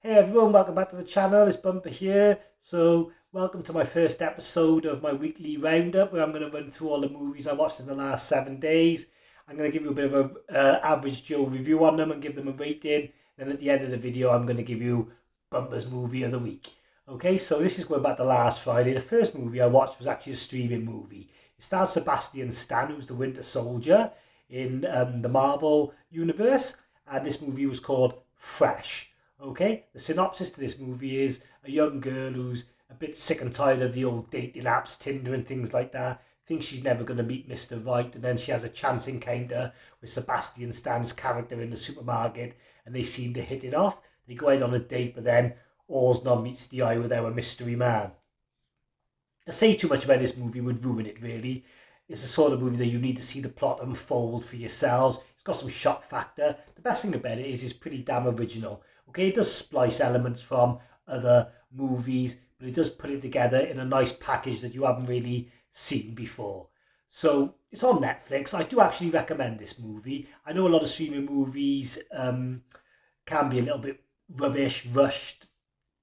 Hey everyone, welcome back to the channel. It's Bumper here. So, welcome to my first episode of my weekly roundup where I'm going to run through all the movies I watched in the last 7 days. I'm going to give you a bit of a average Joe review on them and give them a rating. And at the end of the video, I'm going to give you Bumper's movie of the week. Okay, so this is going back to last Friday. The first movie I watched was actually a streaming movie. It stars Sebastian Stan, who's the Winter Soldier in the Marvel universe, and this movie was called Fresh. Okay, the synopsis to this movie is a young girl who's a bit sick and tired of the old dating apps, Tinder and things like that, thinks she's never going to meet Mr. Right, and then she has a chance encounter with Sebastian Stan's character in the supermarket, and they seem to hit it off. They go out on a date, but then all's not meets the eye with our mystery man. To say too much about this movie would ruin it, really. It's the sort of movie that you need to see the plot unfold for yourselves. It's got some shock factor. The best thing about it is it's pretty damn original. Okay, it does splice elements from other movies, but it does put it together in a nice package that you haven't really seen before. So it's on Netflix. I do actually recommend this movie. I know a lot of streaming movies can be a little bit rubbish, rushed,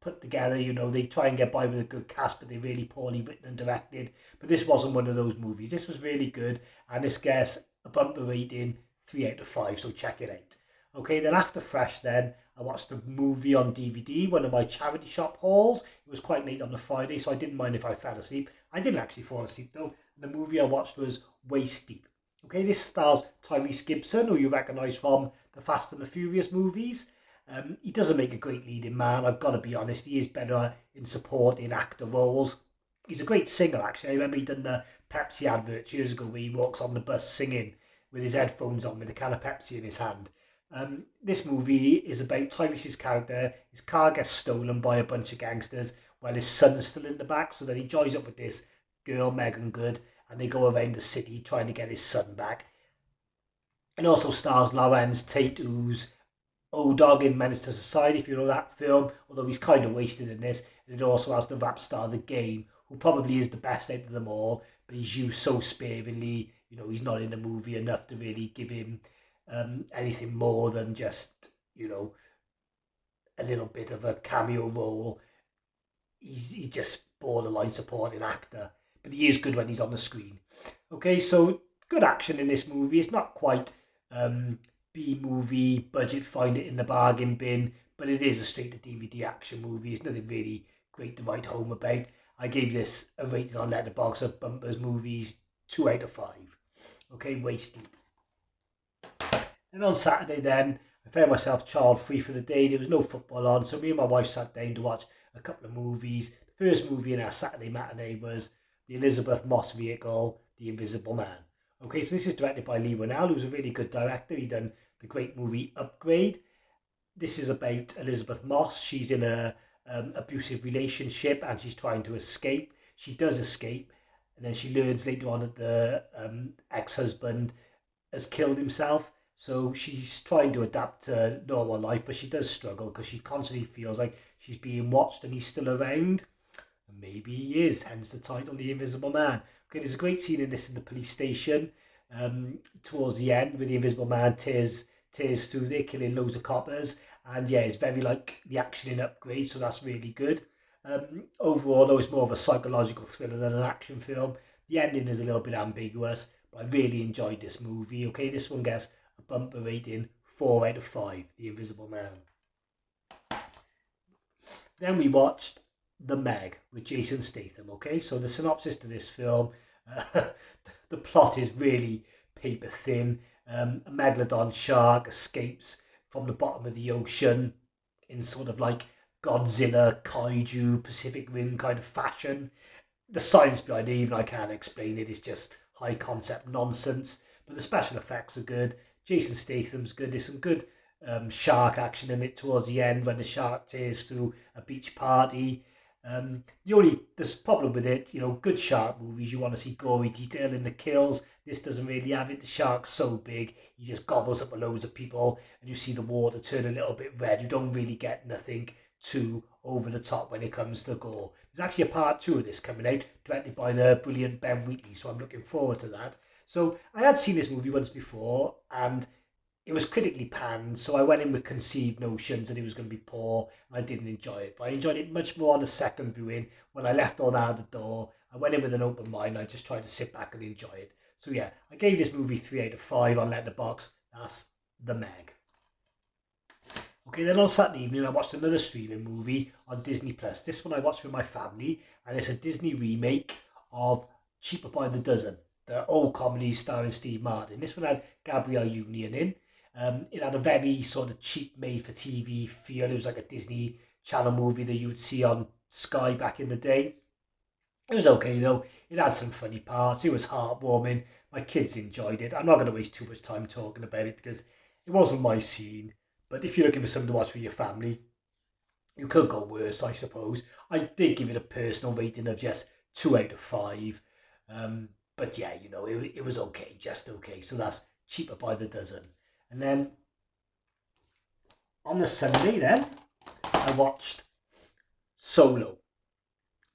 put together. They try and get by with a good cast, but they're really poorly written and directed. But this wasn't one of those movies. This was really good, and this gets a bumper rating 3 out of 5. So check it out. Okay, then after Fresh, then I watched the movie on DVD, one of my charity shop hauls. It was quite late on the Friday, so I didn't mind if I fell asleep. I didn't actually fall asleep though. The movie I watched was Waist Deep. Okay, this stars Tyrese Gibson, who you recognise from the Fast and the Furious movies. He doesn't make a great leading man, I've got to be honest. He is better in supporting actor roles. He's a great singer, actually. I remember he done the Pepsi advert years ago where he walks on the bus singing with his headphones on with a can of Pepsi in his hand. This movie is about Tyrese's character. His car gets stolen by a bunch of gangsters while his son's still in the back, so then he joins up with this girl, Megan Good, and they go around the city trying to get his son back. And also stars Lawrence Tate, who's O-Dog in Menace to Society, if you know that film, although he's kind of wasted in this. And it also has the rap star The Game, who probably is the best out of them all, but he's used so sparingly. He's not in the movie enough to really give him anything more than just, a little bit of a cameo role. He's just borderline supporting actor, but he is good when he's on the screen. Okay, so good action in this movie. It's not quite B movie budget, find it in the bargain bin, but it is a straight to DVD action movie. It's nothing really great to write home about. I gave this a rating on Letterboxd of Bumpers Movies 2 out of 5. Okay, waist deep. And on Saturday then, I found myself child free for the day. There was no football on, so me and my wife sat down to watch a couple of movies. The first movie in our Saturday matinee was the Elizabeth Moss vehicle, The Invisible Man. Okay, so this is directed by Lee Winnell, who's a really good director. He done the great movie Upgrade. This is about Elizabeth Moss. She's in a abusive relationship and she's trying to escape. She does escape, and then she learns later on that the ex-husband has killed himself. So she's trying to adapt to normal life, but she does struggle because she constantly feels like she's being watched and he's still around. And maybe he is, hence the title, The Invisible Man. Okay, there's a great scene in this in the police station towards the end where the Invisible Man tears through there, killing loads of coppers. And yeah, it's very like the action in Upgrade, so that's really good. Overall, though, it's more of a psychological thriller than an action film. The ending is a little bit ambiguous, but I really enjoyed this movie. Okay, this one gets a bumper rating 4 out of 5. The Invisible Man. Then we watched The Meg with Jason Statham. Okay, so the synopsis to this film, uh, the plot is really paper thin. A megalodon shark escapes from the bottom of the ocean in sort of like Godzilla, kaiju, Pacific Rim kind of fashion. The science behind it, even I can't explain it, it's just high concept nonsense. But the special effects are good. Jason Statham's good. There's some good shark action in it towards the end when the shark tears through a beach party. This problem with it, good shark movies, you want to see gory detail in the kills. This doesn't really have it. The shark's so big, he just gobbles up loads of people, and you see the water turn a little bit red. You don't really get nothing too over the top when it comes to gore. There's actually a part 2 of this coming out, directed by the brilliant Ben Wheatley, so I'm looking forward to that. So I had seen this movie once before, and it was critically panned, so I went in with conceived notions that it was going to be poor, and I didn't enjoy it. But I enjoyed it much more on the second viewing when I left all that out the door. I went in with an open mind. I just tried to sit back and enjoy it. So yeah, I gave this movie 3 out of 5 on Letterboxd. That's The Meg. Okay, then on Saturday evening, I watched another streaming movie on Disney Plus. This one I watched with my family, and it's a Disney remake of Cheaper by the Dozen, the old comedy starring Steve Martin. This one had Gabrielle Union in. It had a very sort of cheap, made-for-TV feel. It was like a Disney Channel movie that you would see on Sky back in the day. It was okay though. It had some funny parts. It was heartwarming. My kids enjoyed it. I'm not going to waste too much time talking about it because it wasn't my scene. But if you're looking for something to watch with your family, you could go worse, I suppose. I did give it a personal rating of just 2 out of 5. But yeah, you know, it was okay, just okay. So that's Cheaper by the Dozen. And then on the Sunday, then I watched Solo,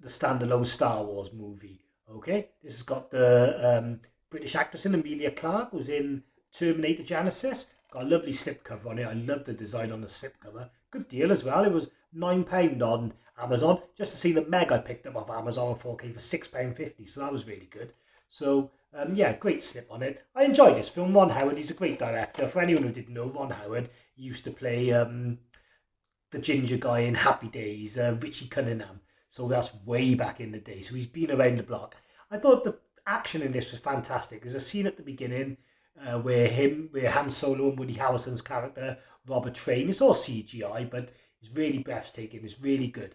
the standalone Star Wars movie. Okay, this has got the British actress in Emilia Clarke, who's in Terminator Genesis. Got a lovely slipcover on it. I love the design on the slipcover. Good deal as well. It was £9 on Amazon. Just to see the Meg I picked up off Amazon on 4K for £6.50, so that was really good. So yeah, great slip on it. I enjoyed this film. Ron Howard, he's a great director. For anyone who didn't know, Ron Howard, he used to play the ginger guy in Happy Days, Richie Cunningham. So that's way back in the day. So he's been around the block. I thought the action in this was fantastic. There's a scene at the beginning where Han Solo and Woody Harrelson's character rob a train. It's all CGI, but it's really breathtaking. It's really good.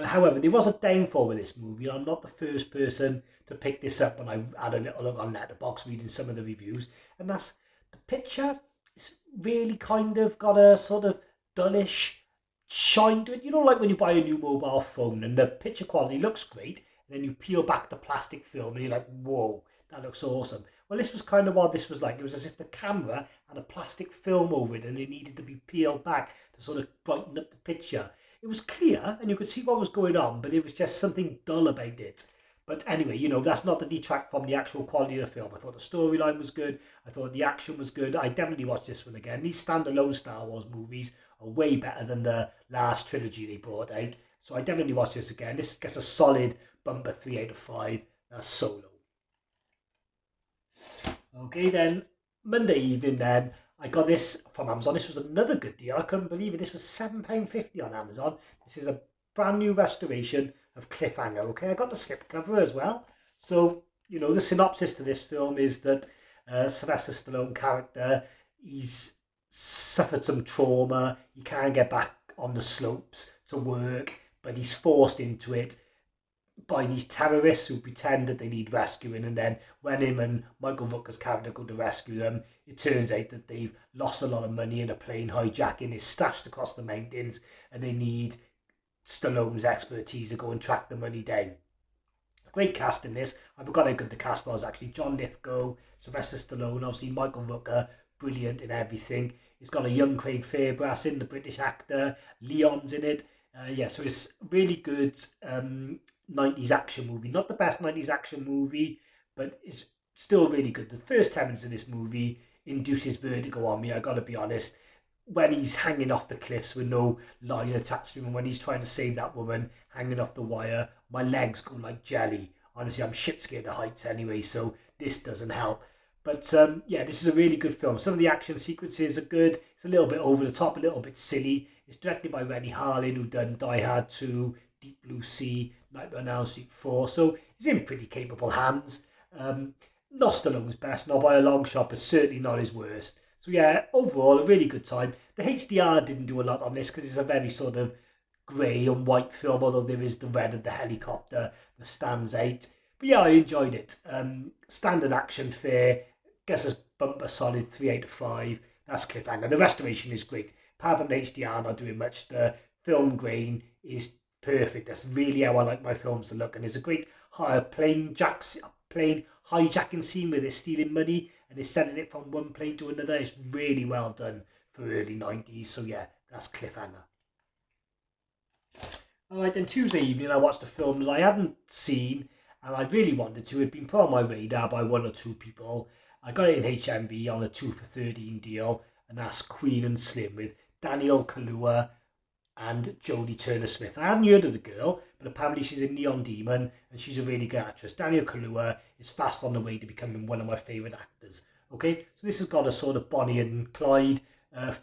However, there was a downfall with this movie. I'm not the first person to pick this up when I had a little look on Letterboxd reading some of the reviews, and that's the picture. It's really kind of got a sort of dullish shine to it. You know, like when you buy a new mobile phone and the picture quality looks great, and then you peel back the plastic film and you're like, whoa, that looks awesome. Well, this was kind of what this was like. It was as if the camera had a plastic film over it and it needed to be peeled back to sort of brighten up the picture. It was clear and you could see what was going on, but it was just something dull about it. But anyway, you know, that's not to detract from the actual quality of the film. I thought the storyline was good. I thought the action was good. I definitely watched this one again. These standalone Star Wars movies are way better than the last trilogy they brought out. So I definitely watch this again. This gets a solid bumper 3 out of 5. That's Solo. Okay, then Monday evening, then I got this from Amazon. This was another good deal. I couldn't believe it. This was £7.50 on Amazon. This is a brand new restoration of Cliffhanger. Okay, I got the slipcover as well. So, you know, the synopsis to this film is that Sylvester Stallone character, he's suffered some trauma. He can't get back on the slopes to work, but he's forced into it by these terrorists who pretend that they need rescuing, and then when him and Michael Rooker's character go to rescue them, it turns out that they've lost a lot of money in a plane hijacking is stashed across the mountains, and they need Stallone's expertise to go and track the money down. Great cast in this. I forgot how good the cast was actually. John Lithgow, Sylvester Stallone, obviously Michael Rooker, brilliant in everything. It's got a young Craig Fairbrass in, the British actor. Leon's in it. Yeah, so it's really good 90s action movie. Not the best 90s action movie, but it's still really good. The first 10 minutes of this movie induces vertigo on me, I gotta be honest. When he's hanging off the cliffs with no line attached to him, and when he's trying to save that woman hanging off the wire, my legs go like jelly. Honestly, I'm shit scared of heights anyway, so this doesn't help. But yeah, this is a really good film. Some of the action sequences are good. It's a little bit over the top, a little bit silly. It's directed by Rennie Harlin, who done Die Hard 2, Deep Blue Sea, Nightmare on Elm Street 4. So he's in pretty capable hands. Not Stallone's best, not by a long shot, but certainly not his worst. So yeah, overall, a really good time. The HDR didn't do a lot on this because it's a very sort of grey and white film, although there is the red of the helicopter that stands out. But yeah, I enjoyed it. Standard action fare, gets a bumper solid 3 out of 5. That's Cliffhanger. The restoration is great. Apart from the HDR not doing much, the film grain is perfect. That's really how I like my films to look. And there's a great plane hijacking scene where they're stealing money and they're sending it from one plane to another. It's really well done for early 90s. So yeah, that's Cliffhanger. Alright, then Tuesday evening I watched a film that I hadn't seen and I really wanted to. It'd been put on my radar by one or two people. I got it in HMV on a 2 for 13 deal. and that's Queen and Slim with Daniel Kaluuya and Jodie Turner-Smith. I hadn't heard of the girl, but apparently she's in Neon Demon and she's a really good actress. Daniel Kaluuya is fast on the way to becoming one of my favourite actors. Okay, so this has got a sort of Bonnie and Clyde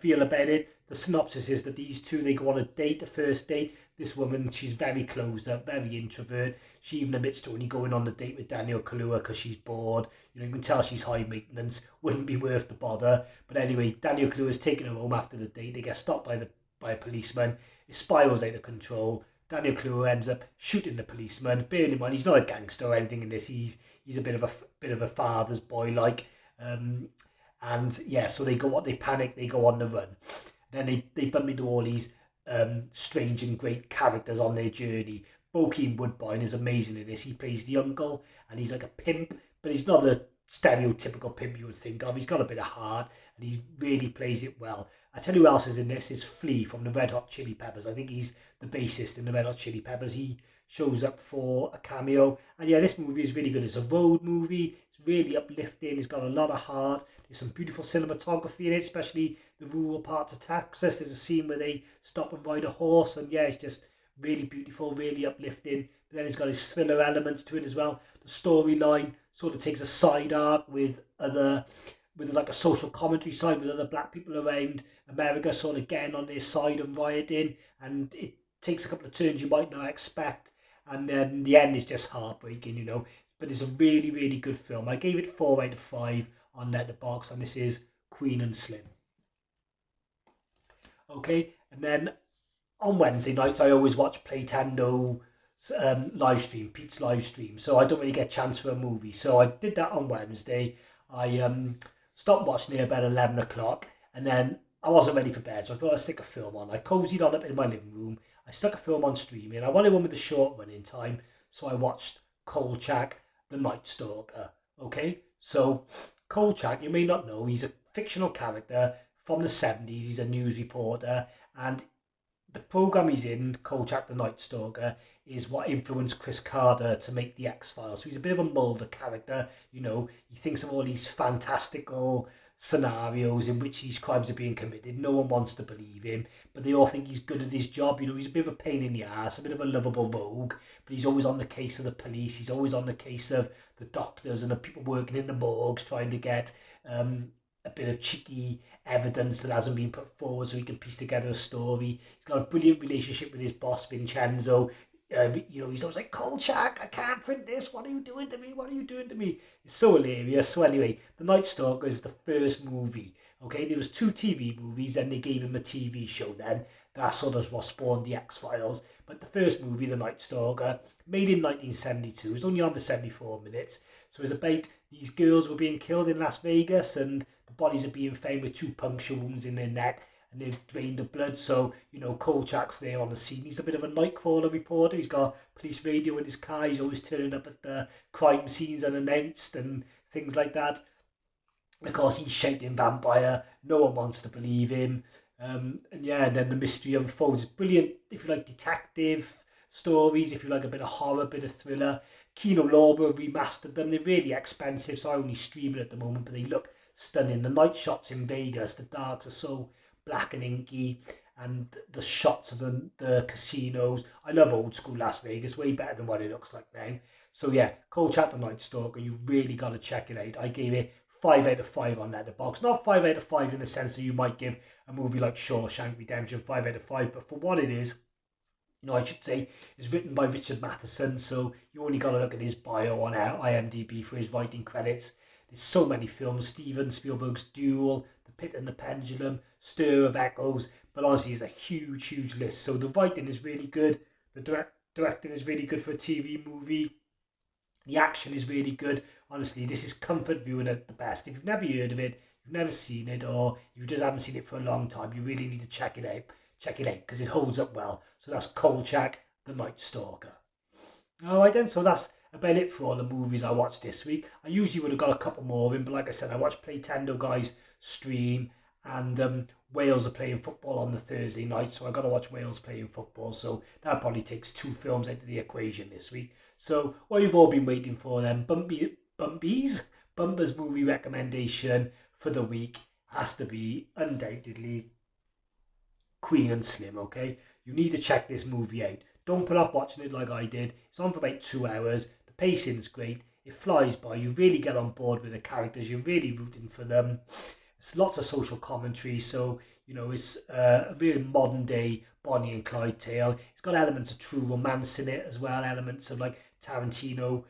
feel about it. The synopsis is that these two, they go on a date, a first date. This woman, she's very closed up, very introvert. She even admits to only going on the date with Daniel Kaluuya because she's bored. You know, you can tell she's high maintenance, wouldn't be worth the bother. But anyway, Daniel Kaluuya's taken her home after the date. They get stopped by a policeman. It spirals out of control. Daniel Kaluuya ends up shooting the policeman. Bearing in mind, he's not a gangster or anything in this. He's a bit of a father's boy, like. And yeah, so they panic, they go on the run. Then they bump into all these strange and great characters on their journey. Bokeem Woodbine is amazing in this. He plays the uncle, and he's like a pimp, but he's not the stereotypical pimp you would think of. He's got a bit of heart, and he really plays it well. I tell you who else is in this is Flea from the Red Hot Chili Peppers. I think he's the bassist in the Red Hot Chili Peppers. He shows up for a cameo, and yeah, this movie is really good. It's a road movie. It's really uplifting. It's got a lot of heart. There's some beautiful cinematography in it, especially the rural parts of Texas. There's a scene where they stop and ride a horse, and yeah, it's just really beautiful, really uplifting. But then it's got its thriller elements to it as well. The storyline sort of takes a side arc with like a social commentary side with other black people around America sort of getting on their side and rioting, and it takes a couple of turns you might not expect, and then the end is just heartbreaking, you know. But it's a really, really good film. I gave it 4 out of 5 on Letterboxd, and this is Queen and Slim. Okay, and then on Wednesday nights I always watch Playtendo live stream, Pete's live stream. So I don't really get a chance for a movie. So I did that on Wednesday. I stopped watching it about 11 o'clock, and then I wasn't ready for bed, so I thought I'd stick a film on. I cozied on up in my living room. I stuck a film on streaming. I wanted one with a short running time, so I watched Kolchak, the Night Stalker. Okay, so Kolchak, you may not know, he's a fictional character from the 70s. He's a news reporter, and the program he's in, Kolchak the Night Stalker, is what influenced Chris Carter to make the X-Files. So he's a bit of a Mulder character, you know. He thinks of all these fantastical scenarios in which these crimes are being committed. No one wants to believe him, but they all think he's good at his job. You know, he's a bit of a pain in the ass, a bit of a lovable rogue, but he's always on the case of the police. He's always on the case of the doctors and the people working in the morgues, trying to get a bit of cheeky evidence that hasn't been put forward so he can piece together a story. He's got a brilliant relationship with his boss, Vincenzo. You know, he's always like, Kolchak, I can't print this. What are you doing to me? What are you doing to me? It's so hilarious. So anyway, The Night Stalker is the first movie. Okay, there was 2 TV movies, and they gave him a TV show then. That sort of what spawned the X-Files. But the first movie, The Night Stalker, made in 1972, was only on for 74 minutes. So it was about these girls were being killed in Las Vegas, and the bodies are being found with 2 puncture wounds in their neck, and they've drained the blood. So, you know, Kolchak's there on the scene. He's a bit of a nightcrawler reporter. He's got police radio in his car. He's always turning up at the crime scenes unannounced and things like that. Of course, he's shouting vampire. No one wants to believe him. And yeah, and then the mystery unfolds. It's brilliant if you like detective stories, if you like a bit of horror, a bit of thriller. Kino Lorber remastered them. They're really expensive, so I only stream it at the moment, but they look stunning. The night shots in Vegas, the darks are so black and inky, and the shots of the casinos. I love old school Las Vegas, way better than what it looks like now. So yeah, Kolchak the Night Stalker, you really got to check it out. I gave it 5 out of 5 on Letterboxd. Not 5 out of 5 in the sense that you might give a movie like Shawshank Redemption 5 out of 5, but for what it is, you know, I should say, it's written by Richard Matheson, so you only got to look at his bio on IMDb for his writing credits. There's so many films: Steven Spielberg's Duel, The Pit and the Pendulum, Stir of Echoes, but honestly, it's a huge, huge list. So the writing is really good, the directing is really good for a TV movie, the action is really good. Honestly, this is comfort viewing at the best. If you've never heard of it, you've never seen it, or you just haven't seen it for a long time, you really need to check it out. Check it out because it holds up well. So that's Kolchak, the Night Stalker. Alright then, so that's about it for all the movies I watched this week. I usually would have got a couple more in, but like I said, I watched Playtendo guys stream, and Wales are playing football on the Thursday night, so I got to watch Wales playing football. So that probably takes 2 films out of the equation this week. So what you've all been waiting for then, Bumper's movie recommendation for the week. has to be undoubtedly Queen and Slim, okay? You need to check this movie out. Don't put off watching it like I did. It's on for about 2 hours. The pacing's great. It flies by. You really get on board with the characters. You're really rooting for them. It's lots of social commentary, so it's a really modern day Bonnie and Clyde tale. It's got elements of true romance in it as well, elements of like Tarantino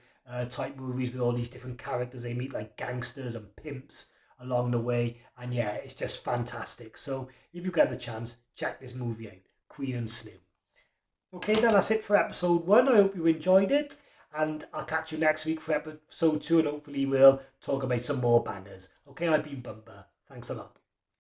type movies with all these different characters. They meet like gangsters and pimps along the way, and yeah, it's just fantastic. So if you get the chance, check this movie out, Queen and Slim. Okay, then that's it for episode 1. I hope you enjoyed it, and I'll catch you next week for episode 2, and hopefully we'll talk about some more bangers. Okay, I've been Bumper. Thanks a lot.